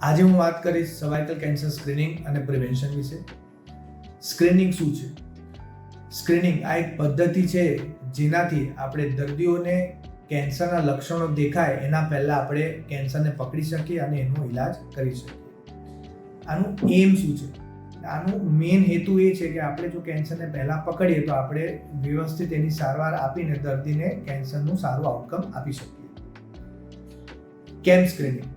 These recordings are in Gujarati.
આજે હું વાત કરીશ સર્વાઇકલ કેન્સર સ્ક્રીનિંગ અને પ્રિવેન્શન વિશે. સ્ક્રીનિંગ શું છે? સ્ક્રીનિંગ આ એક પદ્ધતિ છે જેનાથી આપણે દર્દીઓને કેન્સરના લક્ષણો દેખાય એના પહેલાં આપણે કેન્સરને પકડી શકીએ અને એનો ઈલાજ કરી શકીએ. આનું એમ શું છે? આનું મેઇન હેતુ એ છે કે આપણે જો કેન્સરને પહેલાં પકડીએ તો આપણે વ્યવસ્થિત એની સારવાર આપીને દર્દીને કેન્સરનું સારું આઉટકમ આપી શકીએ. કેમ સ્ક્રીનિંગ?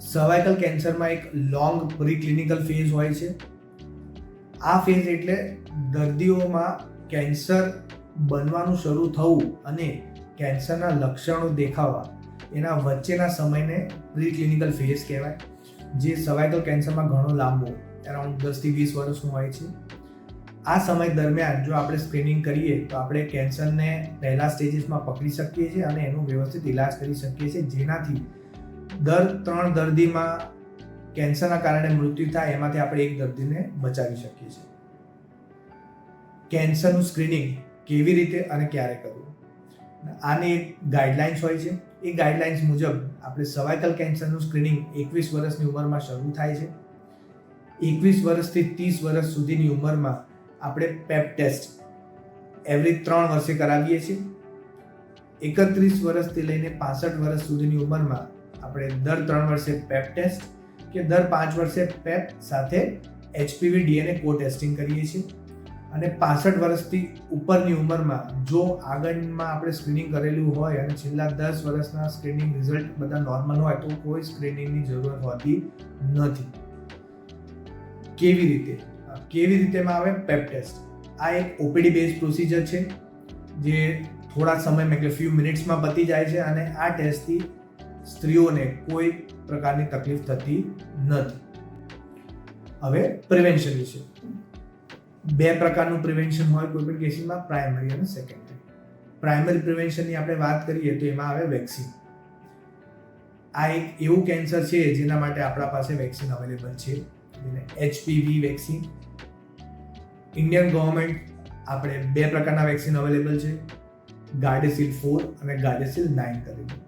સર્વાઇકલ કેન્સરમાં એક લોંગ પ્રીક્લિનિકલ ફેઝ હોય છે. આ ફેઝ એટલે દર્દીઓમાં કેન્સર બનવાનું શરૂ થવું અને કેન્સરના લક્ષણો દેખાવા એના વચ્ચેના સમયને પ્રીક્લિનિકલ ફેઝ કહેવાય, જે સર્વાઇકલ કેન્સરમાં ઘણો લાંબો અરાઉન્ડ 10 થી 20 વર્ષનો હોય છે. આ સમય દરમિયાન જો આપણે સ્ક્રીનિંગ કરીએ તો આપણે કેન્સરને પહેલા સ્ટેજીસમાં પકડી શકીએ છીએ અને એનો વ્યવસ્થિત ઇલાજ કરી શકીએ છીએ, જેનાથી દર 3 દર્દીમાં કેન્સરના કારણે મૃત્યુ થાય એમાંથી આપણે એક દર્દીને બચાવી શકીએ છીએ. કેન્સરનું સ્ક્રીનિંગ કેવી રીતે અને ક્યારે કરવું? આની એક ગાઈડલાઇન્સ હોય છે. એ ગાઈડલાઇન્સ મુજબ આપણે સર્વાઇકલ કેન્સરનું સ્ક્રીનિંગ 21 વર્ષની ઉંમરમાં શરૂ થાય છે. 21 વર્ષથી 30 વર્ષ સુધીની ઉંમરમાં આપણે પેપ ટેસ્ટ એવરી 3 વર્ષે કરાવીએ છીએ. 31 વર્ષથી લઈને 65 વર્ષ સુધીની ઉંમરમાં આપણે દર 3 વર્ષે પેપ ટેસ્ટ કે દર 5 વર્ષે પેપ સાથે HPV DNA કો ટેસ્ટિંગ કરીએ છીએ. અને 65 વર્ષથી ઉપરની ઉંમરમાં જો આગળમાં આપણે સ્ક્રીનિંગ કરેલું હોય અને છેલ્લા 10 વર્ષના સ્ક્રીનિંગ રિઝલ્ટ બધા નોર્મલ હોય તો કોઈ સ્ક્રીનિંગની જરૂરત હોતી નથી. કેવી રીતેમાં આવે પેપ ટેસ્ટ? આ એક OPD બેઝ પ્રોસિજર છે જે થોડા સમયમાં એટલે ફ્યુ મિનિટ્સમાં પતી જાય છે અને આ ટેસ્ટથી સ્ત્રીઓને કોઈ પ્રકારની તકલીફ થતી નથી. હવે પ્રિવેન્શન વિશે. 2 પ્રકારનું પ્રિવેન્શન હોય કોઈ પણ કેસમાં, પ્રાઇમરી અને સેકન્ડરી. પ્રાઇમરી પ્રિવેન્શનની આપણે વાત કરીએ તો એમાં આવે વેક્સિન. આ એક એવું કેન્સર છે જેના માટે આપણા પાસે વેક્સિન અવેલેબલ છે, જેને HPV વેક્સિન. ઇન્ડિયન ગવર્મેન્ટ આપણે 2 પ્રકારના વેક્સિન અવેલેબલ છે, ગાર્ડેસિલ 4 અને ગાર્ડેસિલ 9 કરીને.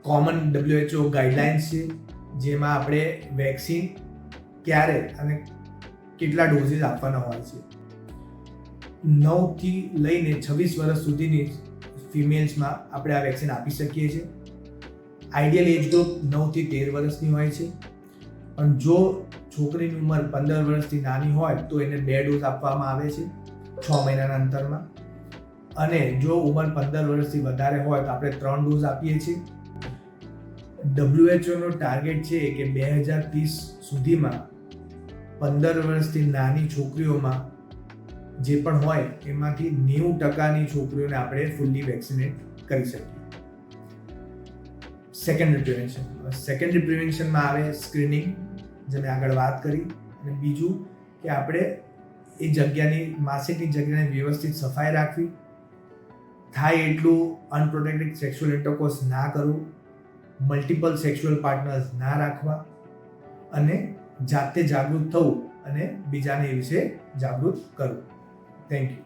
કોમન WHO ગાઈડલાઇન્સ છે જેમાં આપણે વેક્સિન ક્યારે અને કેટલા ડોઝીસ આપવાના હોય છે. 9 થી લઈને 26 વર્ષ સુધીની ફિમેલ્સમાં આપણે આ વેક્સિન આપી શકીએ છીએ. આઈડિયલ એજ ગ્રુપ 9 થી 13 વર્ષની હોય છે, પણ જો છોકરીની ઉંમર 15 વર્ષથી નાની હોય તો એને 2 ડોઝ આપવામાં આવે છે 6 મહિનાના અંતરમાં. અને જો ઉંમર 15 વર્ષથી વધારે હોય તો આપણે 3 ડોઝ આપીએ છીએ. WHO ટાર્ગેટ છે કે 2030 સુધીમાં 15 વર્ષથી નાની છોકરીઓમાં જે પણ હોય એમાંથી 90% છોકરીઓને આપણે ફૂલ્લી વેક્સિનેટ કરી શકીએ. સેકન્ડરી પ્રિવેન્શનમાં આવે સ્ક્રીનિંગ, જે મેં આગળ વાત કરી, અને બીજું કે આપણે એ જગ્યાની માસિકની જગ્યાની વ્યવસ્થિત સફાઈ રાખવી, થાય એટલું અનપ્રોટેક્ટેડ સેક્સ્યુઅલ ઇન્ટરકોર્સ ના કરવું, મલ્ટિપલ સેક્સ્યુઅલ પાર્ટનર્સ ના રાખવા અને જાતે જાગૃત થવું અને બીજાને એ વિશે જાગૃત કરવું. Thank you.